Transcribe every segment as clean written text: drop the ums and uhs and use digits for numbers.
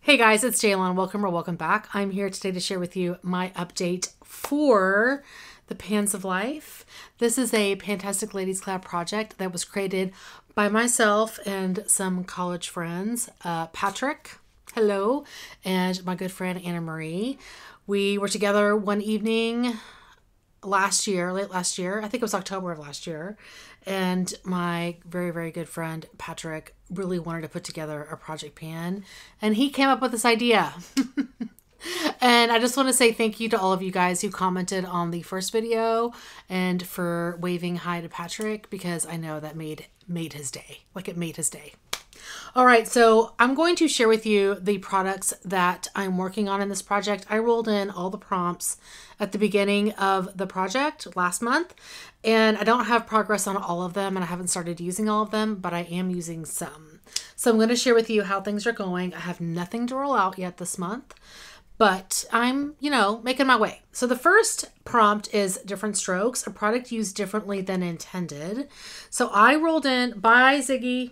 Hey guys, it's Jaylon. Welcome or welcome back. I'm here today to share with you my update for the Pans of Life. This is a Pantastic Ladies Collab project that was created by myself and some college friends. Patrick, hello, and my good friend Anna Marie. We were together one evening last year, late last year. I think it was October of last year. And my very, very good friend Patrick really wanted to put together a project pan, and he came up with this idea. And I just want to say thank you to all of you guys who commented on the first video and for waving hi to Patrick, because I know that made his day. Like, it made his day. All right, so I'm going to share with you the products that I'm working on in this project. I rolled in all the prompts at the beginning of the project last month, and I don't have progress on all of them, and I haven't started using all of them, but I am using some. So I'm going to share with you how things are going. I have nothing to roll out yet this month, but I'm, making my way. So the first prompt is Diff'rent Strokes, a product used differently than intended. So I rolled in, bye Ziggy.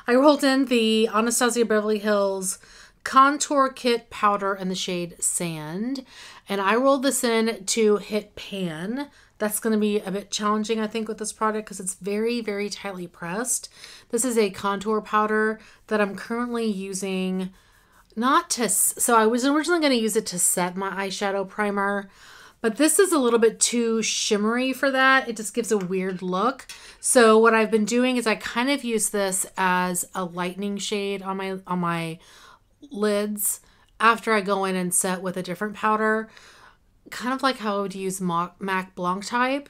I rolled in the Anastasia Beverly Hills Contour Kit Powder in the shade Sand. And I rolled this in to hit pan. That's going to be a bit challenging, I think, with this product because it's very, very tightly pressed. This is a contour powder that I'm currently using so I was originally going to use it to set my eyeshadow primer, but this is a little bit too shimmery for that. It just gives a weird look. So what I've been doing is I kind of use this as a lightening shade on my lids after I go in and set with a different powder, kind of like how I would use MAC Blanc type.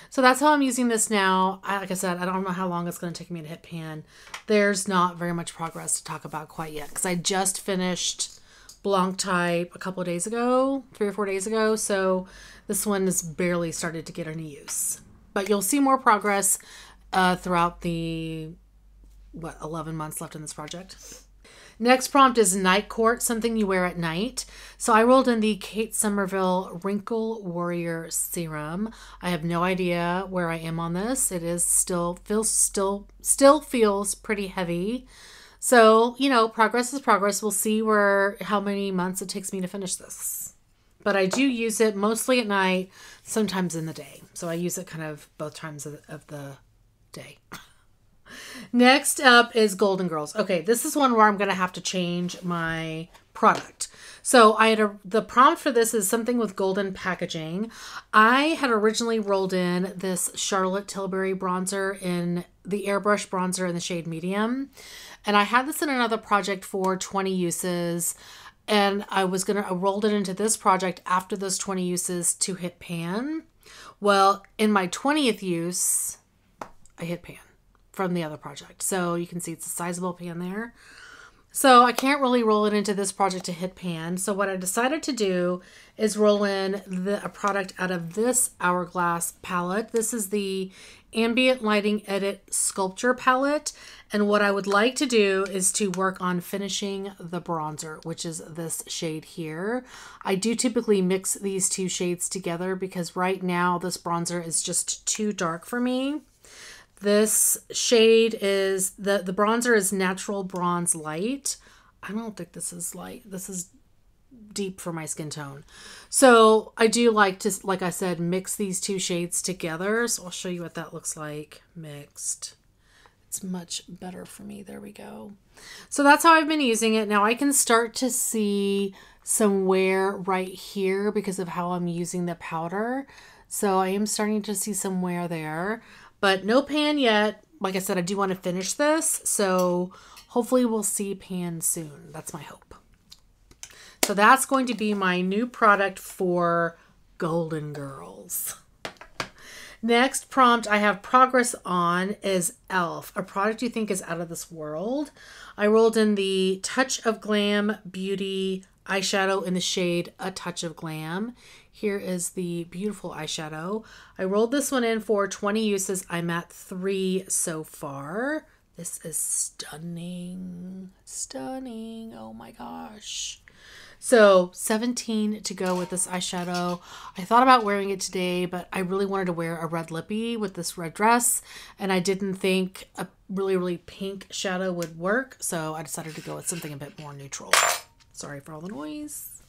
So that's how I'm using this now. Like I said, I don't know how long it's going to take me to hit pan. There's not very much progress to talk about quite yet because I just finished Blanc type a couple of days ago, 3 or 4 days ago. So this one has barely started to get any use. But you'll see more progress throughout the, 11 months left in this project. Next prompt is Night Court, something you wear at night. So I rolled in the Kate Somerville Wrinkle Warrior Serum. I have no idea where I am on this. It is still feels pretty heavy. So, progress is progress. We'll see how many months it takes me to finish this. But I do use it mostly at night, sometimes in the day. So I use it kind of both times of the day. Next up is Golden Girls. Okay, this is one where I'm going to have to change my product. So the prompt for this is something with golden packaging. I had originally rolled in this Charlotte Tilbury bronzer in the airbrush bronzer in the shade medium. And I had this in another project for 20 uses. And I rolled it into this project after those 20 uses to hit pan. Well, in my 20th use, I hit pan from the other project. So you can see it's a sizable pan there. So I can't really roll it into this project to hit pan. So what I decided to do is roll in a product out of this Hourglass palette. This is the Ambient Lighting Edit Sculpture palette. And what I would like to do is to work on finishing the bronzer, which is this shade here. I do typically mix these two shades together because right now this bronzer is just too dark for me. This shade is, the bronzer is Natural Bronze Light. I don't think this is light. This is deep for my skin tone. So I do like to, like I said, mix these two shades together. So I'll show you what that looks like mixed. It's much better for me. There we go. So that's how I've been using it. Now I can start to see some wear right here because of how I'm using the powder. So I am starting to see some wear there. But no pan yet. Like I said, I do want to finish this. So hopefully we'll see pan soon. That's my hope. So that's going to be my new product for Golden Girls. Next prompt I have progress on is e.l.f., a product you think is out of this world. I rolled in the Touch of Glam Beauty eyeshadow in the shade A Touch of Glam. Here is the beautiful eyeshadow. I rolled this one in for 20 uses. I'm at 3 so far. This is stunning. Stunning. Oh my gosh. So 17 to go with this eyeshadow. I thought about wearing it today, but I really wanted to wear a red lippy with this red dress. And I didn't think really, really pink shadow would work. So I decided to go with something a bit more neutral. Sorry for all the noise.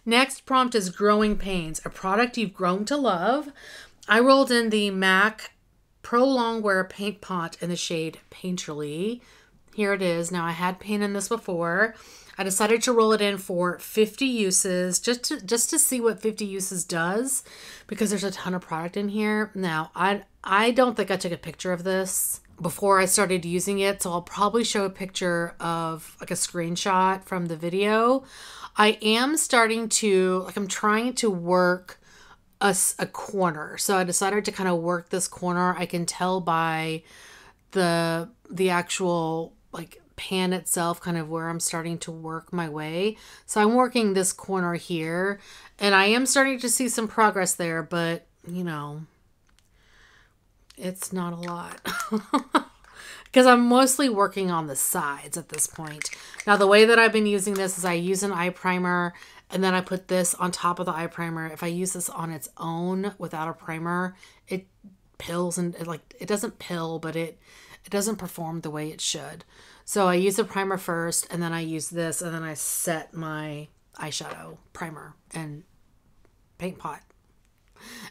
Next prompt is Growing Pains, a product you've grown to love. I rolled in the MAC Pro Longwear Paint Pot in the shade Painterly. Here it is. Now I had paint in this before. I decided to roll it in for 50 uses just to see what 50 uses does, because there's a ton of product in here. Now, I don't think I took a picture of this before I started using it, so I'll probably show a picture of like a screenshot from the video. I am starting to, like, I'm trying to work a corner. So I decided to kind of work this corner. I can tell by the actual like pan itself, kind of where I'm starting to work my way. So I'm working this corner here, and I am starting to see some progress there, but you know, it's not a lot because I'm mostly working on the sides at this point. Now, the way that I've been using this is I use an eye primer and then I put this on top of the eye primer. If I use this on its own without a primer, it pills, and it doesn't pill, but it doesn't perform the way it should. So I use a primer first, and then I use this, and then I set my eyeshadow primer and paint pot.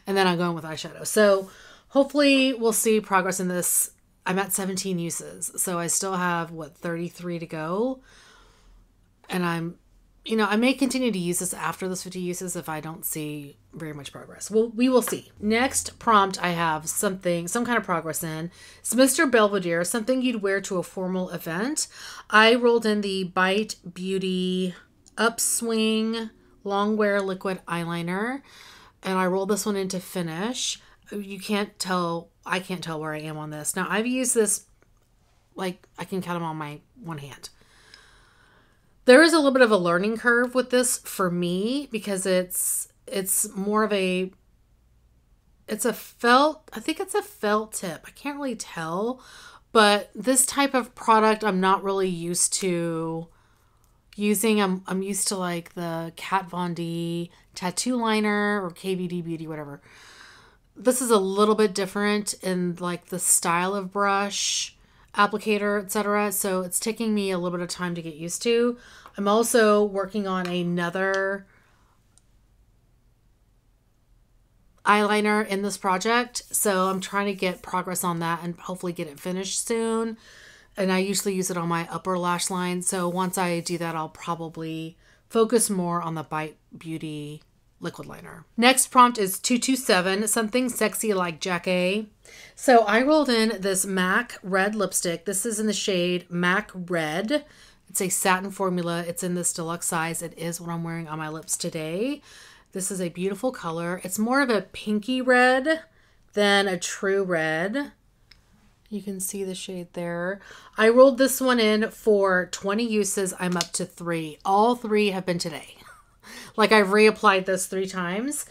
And then I'm going with eyeshadow. So hopefully we'll see progress in this. I'm at 17 uses. So I still have, 33 to go. And I may continue to use this after those 50 uses if I don't see very much progress. Well, we will see. Next prompt, I have some kind of progress in. It's Mr. Belvedere, something you'd wear to a formal event. I rolled in the Bite Beauty Upswing Longwear Liquid Eyeliner, and I rolled this one into Finish. You can't tell, I can't tell where I am on this. Now, I've used this, like, I can count them on my one hand. There is a little bit of a learning curve with this for me, because it's more of I think it's a felt tip. I can't really tell, but this type of product I'm not really used to using. I'm used to like the Kat Von D tattoo liner or KVD Beauty, whatever. This is a little bit different in like the style of brush, applicator, etc. So it's taking me a little bit of time to get used to. I'm also working on another eyeliner in this project, so I'm trying to get progress on that and hopefully get it finished soon. And I usually use it on my upper lash line, so once I do that, I'll probably focus more on the Bite Beauty liquid liner. Next prompt is 227, something sexy like Jackie. So I rolled in this MAC red lipstick. This is in the shade MAC Red. It's a satin formula. It's in this deluxe size. It is what I'm wearing on my lips today. This is a beautiful color. It's more of a pinky red than a true red. You can see the shade there. I rolled this one in for 20 uses. I'm up to 3. All 3 have been today. Like, I've reapplied this 3 times.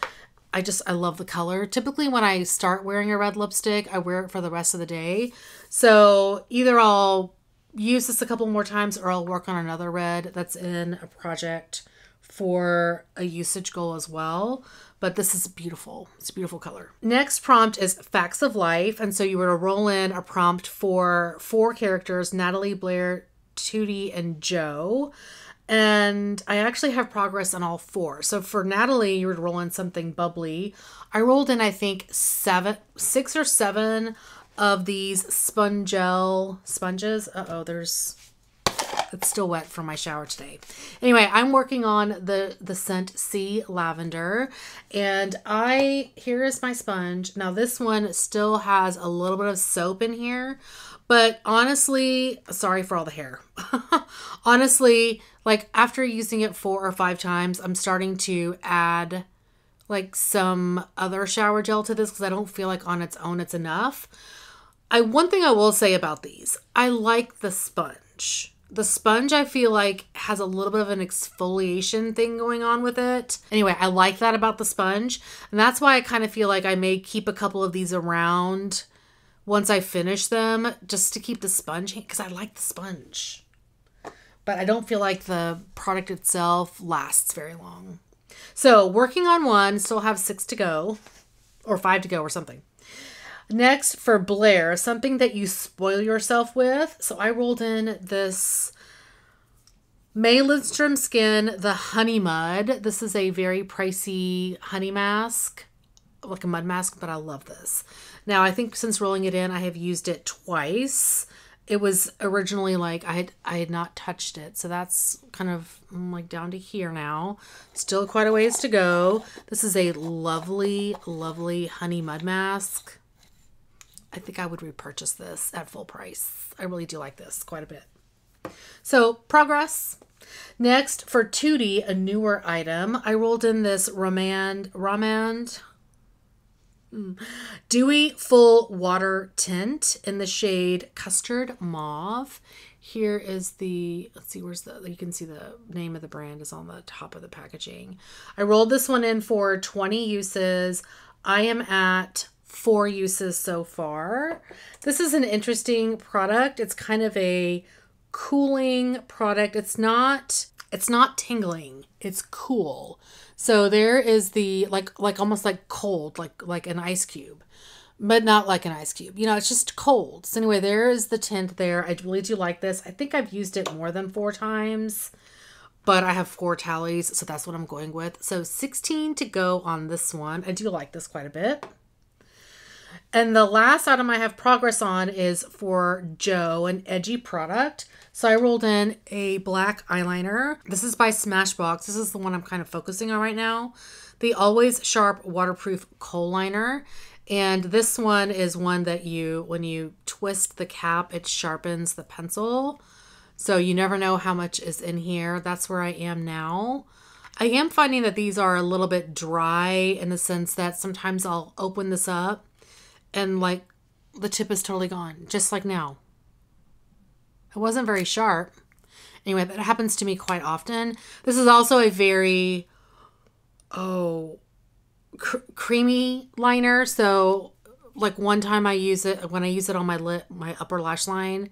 I love the color. Typically when I start wearing a red lipstick, I wear it for the rest of the day. So either I'll use this a couple more times or I'll work on another red that's in a project for a usage goal as well. But this is beautiful. It's a beautiful color. Next prompt is Facts of Life. And so you were to roll in a prompt for 4 characters, Natalie, Blair, Tootie, and Joe. And I actually have progress on all 4. So for Natalie, you were to roll in something bubbly. I rolled in, I think, 6 or 7 of these sponges. It's still wet from my shower today. Anyway, I'm working on the scent Sea Lavender, and here is my sponge. Now this one still has a little bit of soap in here, but honestly, sorry for all the hair. Honestly, like after using it 4 or 5 times, I'm starting to add like some other shower gel to this because I don't feel like on its own it's enough. One thing I will say about these, I like the sponge. The sponge, I feel like, has a little bit of an exfoliation thing going on with it. Anyway, I like that about the sponge. And that's why I kind of feel like I may keep a couple of these around once I finish them, just to keep the sponge, because I like the sponge. But I don't feel like the product itself lasts very long. So, working on 1, still have 6 to go, or 5 to go or something. Next, for Blair, something that you spoil yourself with. So I rolled in this May Lindstrom Skin, the Honey Mud. This is a very pricey honey mask, like a mud mask, but I love this. Now, I think since rolling it in, I have used it twice. It was originally like I had not touched it. So that's kind of like down to here now. Still quite a ways to go. This is a lovely, lovely honey mud mask. I think I would repurchase this at full price. I really do like this quite a bit. So progress. Next, for Tootie, a newer item, I rolled in this Romand Dewy Full Water Tint in the shade Custard Mauve. Here is the, let's see, where's the, you can see the name of the brand is on the top of the packaging. I rolled this one in for 20 uses. I am at 4 uses so far. This is an interesting product. It's kind of a cooling product. It's not tingling. It's cool. So there is the like almost like cold, like an ice cube, but not like an ice cube. You know, it's just cold. So anyway, there is the tint there. I really do like this. I think I've used it more than 4 times, but I have 4 tallies, so that's what I'm going with. So 16 to go on this one. I do like this quite a bit. And the last item I have progress on is for Joe, an edgy product. So I rolled in a black eyeliner. This is by Smashbox. This is the one I'm kind of focusing on right now. The Always Sharp Waterproof Kohl Liner. And this one is one that when you twist the cap, it sharpens the pencil. So you never know how much is in here. That's where I am now. I am finding that these are a little bit dry in the sense that sometimes I'll open this up and like the tip is totally gone, just like now. It wasn't very sharp. Anyway, that happens to me quite often. This is also a very, creamy liner. So like one time I use it, when I use it on my upper lash line,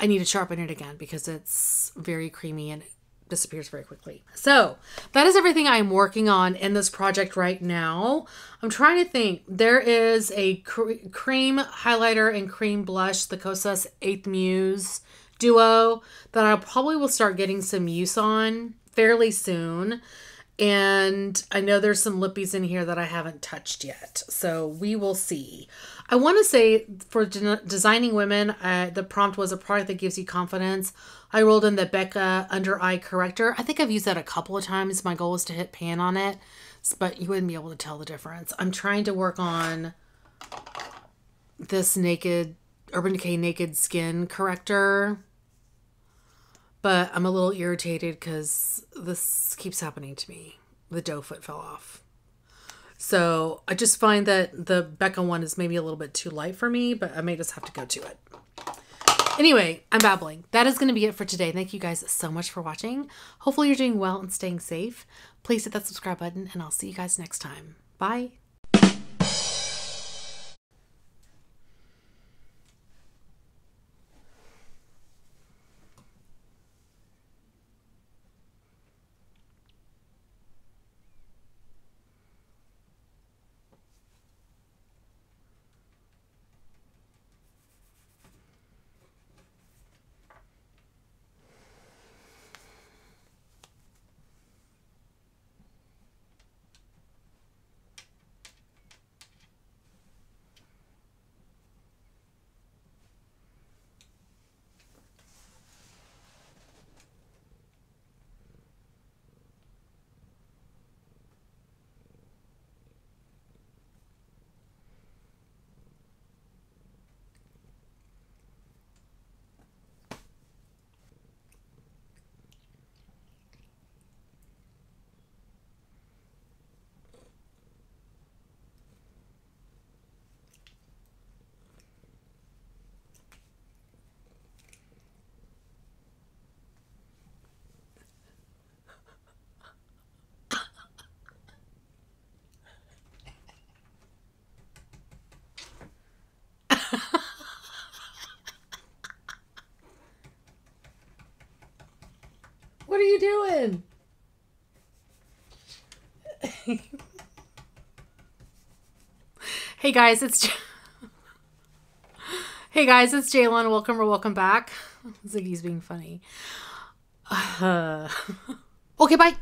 I need to sharpen it again because it's very creamy and it disappears very quickly. So that is everything I'm working on in this project right now. I'm trying to think. There is a cream highlighter and cream blush, the Kosas 8th Muse duo, that I probably will start getting some use on fairly soon. And I know there's some lippies in here that I haven't touched yet. So we will see. I want to say for designing women, the prompt was a product that gives you confidence. I rolled in the Becca Under Eye Corrector. I think I've used that a couple of times. My goal is to hit pan on it, but you wouldn't be able to tell the difference. I'm trying to work on this Urban Decay Naked Skin Corrector, but I'm a little irritated because this keeps happening to me. The doe foot fell off. So I just find that the Becca one is maybe a little bit too light for me, but I may just have to go to it. Anyway, I'm babbling. That is going to be it for today. Thank you guys so much for watching. Hopefully you're doing well and staying safe. Please hit that subscribe button and I'll see you guys next time. Bye. What are you doing? Hey guys, it's Hey guys, it's Jaylon. Welcome or welcome back. Ziggy's being funny. Okay, bye.